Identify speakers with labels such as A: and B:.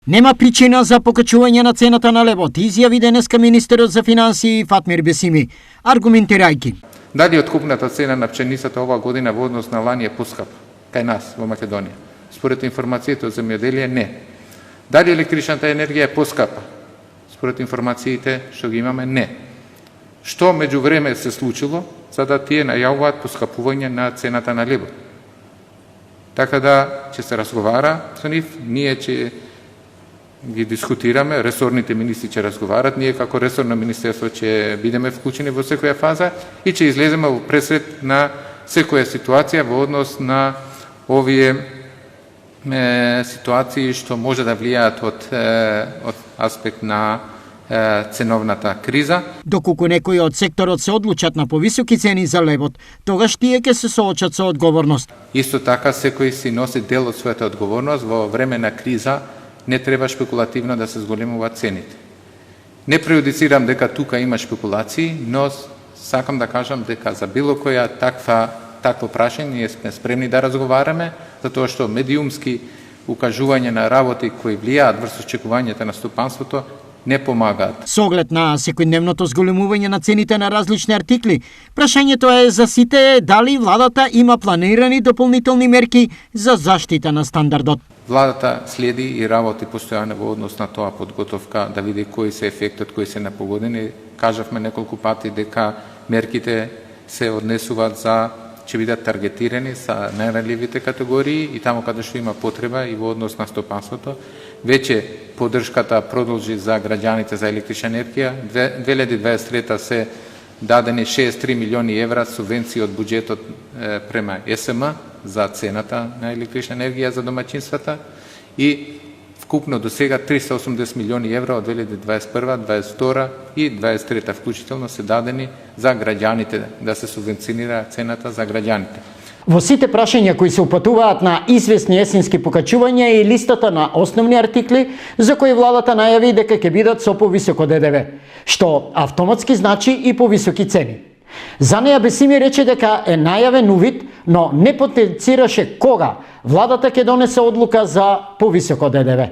A: Нема причина за покачување на цената на левот, изјави денеска министерот за финансии Фатмир Бесими, аргументирајќи.
B: Дали откупната цена на пшеницата оваа година во однос на лани е поскапа кај нас во Македонија? Според информациите од земјоделие не. Дали електричната енергија е поскапа? Според информациите што ги имаме не. Што меѓувреме се случило за да тие најавуваат поскапување на цената на левот? Така да ќе се разговара со нив, ние ќе ги дискутираме, ресорните министри ќе разговарат, ние како ресорно министерство ќе бидеме вклучени во секоја фаза и ќе излеземе во пресред на секоја ситуација во однос на овие ситуации што може да влијаат од аспект на ценовната криза.
A: Доколку некои од секторот се одлучат на повисоки цени за левот, тогаш тие ќе се соочат со одговорност.
B: Исто така секој си носи дел од својата одговорност. Во време на криза не треба шпекулативно да се зголемуваат цените. Не преюдицирам дека тука има шпекулации, но сакам да кажам дека за било која такво прашање ние сме спремни да разговараме, затоа што медиумски укажување на работи кои влијаат врз очекувањата на стопанството не помагаат.
A: Со оглед на секојдневното зголемување на цените на различни артикли, прашањето е за сите дали владата има планирани дополнителни мерки за заштита на стандардот.
B: Владата следи и работи постојано во однос на тоа подготовка да види кои се ефектот, кои се непогодени. Кажавме неколку пати дека мерките се однесуваат за ќе бидат таргетирани са најранливите категории и таму каде што има потреба и во однос на стопанството. Веќе поддршката продолжи за граѓаните за електрична енергија. 2023 се дадени 63 милиони евра субвенции од буџетот према СМ за цената на електрична енергија за домаќинствата и вкупно до сега 380 милиони евра од 2021, 2022 и 2023 вклучително се дадени за граѓаните, да се субвенционира цената за граѓаните.
A: Во сите прашања кои се упатуваат на известни есенски покачувања и листата на основни артикли за кои владата најави дека ќе бидат со повисоко ДДВ, што автоматски значи и повисоки цени. За неја Бесими рече дека е најавен увид, но не потенцираше кога владата ќе донесе одлука за повисоко ДДВ.